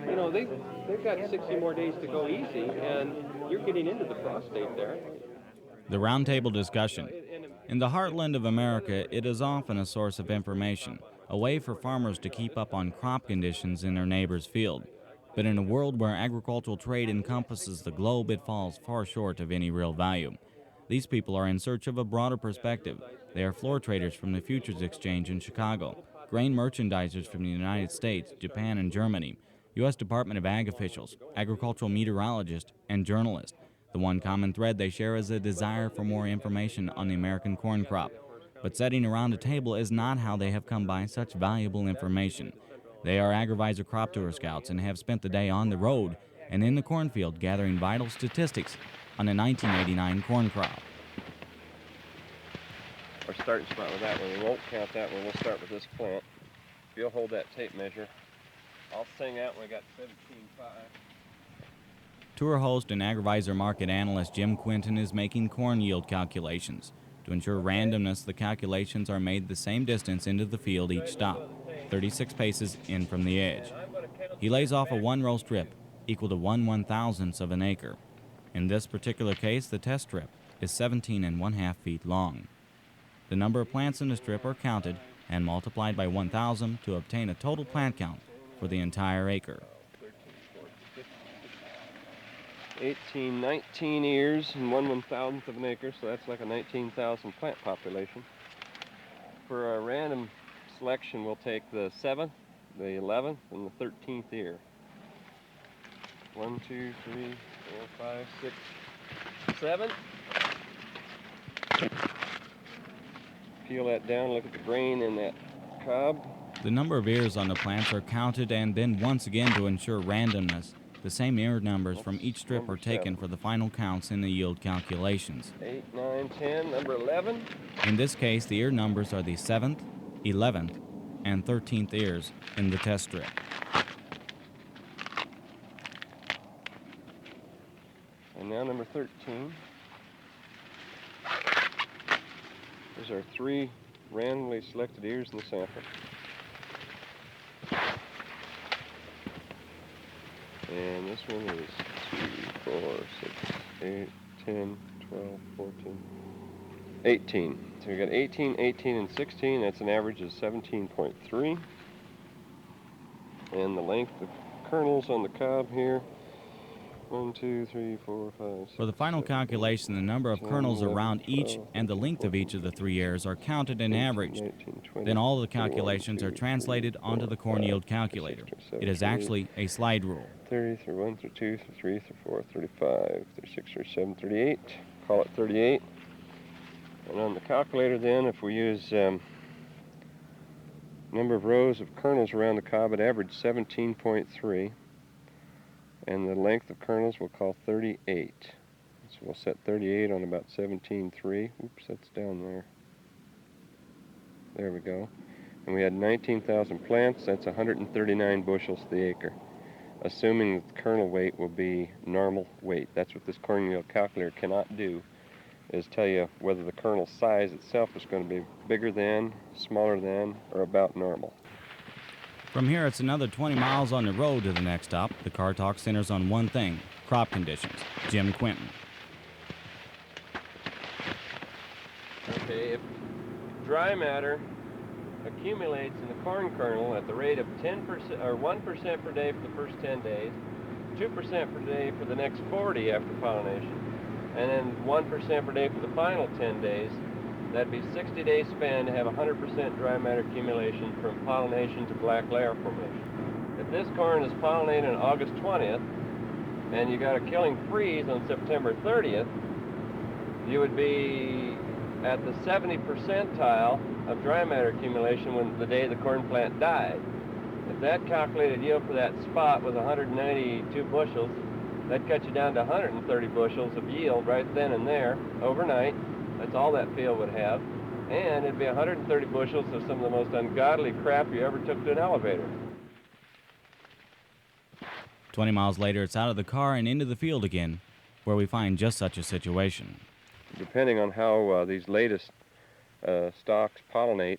You know, they've got 60 more days to go easy, and you're getting into the frost state there. The roundtable discussion. In the heartland of America, it is often a source of information, a way for farmers to keep up on crop conditions in their neighbor's field. But in a world where agricultural trade encompasses the globe, it falls far short of any real value. These people are in search of a broader perspective. They are floor traders from the Futures Exchange in Chicago, grain merchandisers from the United States, Japan, and Germany, U.S. Department of Ag officials, agricultural meteorologists, and journalists. The one common thread they share is a desire for more information on the American corn crop. But sitting around a table is not how they have come by such valuable information. They are AgriVisor Crop Tour scouts and have spent the day on the road and in the cornfield gathering vital statistics on the 1989 corn crop. Our starting spot with that one, we won't count that one, we'll start with this plant. If you'll hold that tape measure, I'll sing out when we got 17.5. Tour host and AgriVisor market analyst Jim Quinton is making corn yield calculations. To ensure randomness, the calculations are made the same distance into the field each stop, 36 paces in from the edge. He lays off a one-row strip, equal to 1/1000th of an acre. In this particular case, the test strip is 17.5 feet long. The number of plants in the strip are counted and multiplied by 1,000 to obtain a total plant count for the entire acre. 18, 19 ears and 1/1000th of an acre, so that's like a 19,000 plant population. For a random selection, we'll take the 7th, the 11th, and the 13th ear. 1, 2, 3, 4, 5, 6, 7. Peel that down, look at the grain in that cob. The number of ears on the plants are counted, and then once again, to ensure randomness, the same ear numbers from each strip are taken for the final counts in the yield calculations. 8, 9, 10, number 11. In this case, the ear numbers are the 7th, 11th, and 13th ears in the test strip. And now number 13. These are 3 randomly selected ears in the sample. And this one is 2, 4, 6, 8, 10, 12, 14, 18. So we got 18, 18, and 16. That's an average of 17.3. And the length of kernels on the cob here, 1, 2, 3, 4, 5, 6, For the final 7, calculation, the number of 10, kernels 11, around each 12, and the length of each of the 3 ears are counted and averaged. 19, 20, Then all of the 21, calculations 2, are translated 3, onto the 4, corn 5, yield 6, calculator. 7, It is 8, actually a slide rule. 30, 31, 32, 33, 34, 35, 36, 37, 38. Call it 38. And on the calculator then, if we use number of rows of kernels around the cob, it averaged 17.3. And the length of kernels we'll call 38. So we'll set 38 on about 17.3. Oops, that's down there. There we go. And we had 19,000 plants. That's 139 bushels to the acre, assuming that the kernel weight will be normal weight. That's what this corn yield calculator cannot do, is tell you whether the kernel size itself is going to be bigger than, smaller than, or about normal. From here, it's another 20 miles on the road to the next stop. The car talk centers on one thing: crop conditions. Jim Quinton. Okay, if dry matter accumulates in the corn kernel at the rate of 10% or 1% per day for the first 10 days, 2% per day for the next 40 after pollination, and then 1% per day for the final 10 days, that'd be 60 days span to have 100% dry matter accumulation from pollination to black layer formation. If this corn is pollinated on August 20th, and you got a killing freeze on September 30th, you would be at the 70 percentile of dry matter accumulation when the day the corn plant died. If that calculated yield for that spot was 192 bushels, that'd cut you down to 130 bushels of yield right then and there, overnight. That's all that field would have. And it'd be 130 bushels of some of the most ungodly crap you ever took to an elevator. 20 miles later, it's out of the car and into the field again, where we find just such a situation. Depending on how these latest stalks pollinate,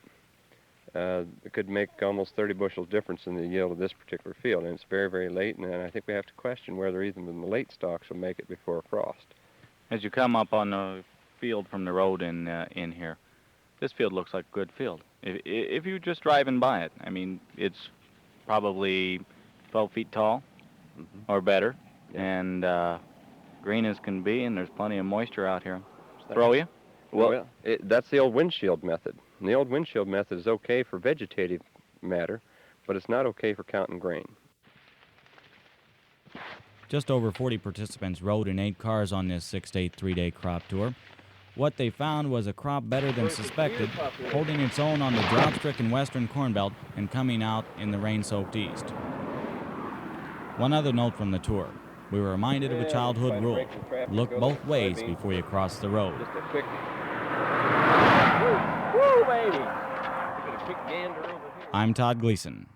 it could make almost 30 bushels difference in the yield of this particular field, and it's very, very late, and I think we have to question whether even the late stalks will make it before frost. As you come up on the field from the road in here, this field looks like a good field. If you're just driving by it, I mean, it's probably 12 feet tall or better, and green as can be, and there's plenty of moisture out here. Throw you? Well, that's the old windshield method. And the old windshield method is okay for vegetative matter, but it's not okay for counting grain. Just over 40 participants rode in 8 cars on this 6-day, 3-day crop tour. What they found was a crop better than suspected, holding its own on the drought-stricken western corn belt and coming out in the rain-soaked east. One other note from the tour. We were reminded of a childhood rule. Look both ways before you cross the road. Just a quick... Woo, baby! Look at a quick gander over here. I'm Todd Gleason.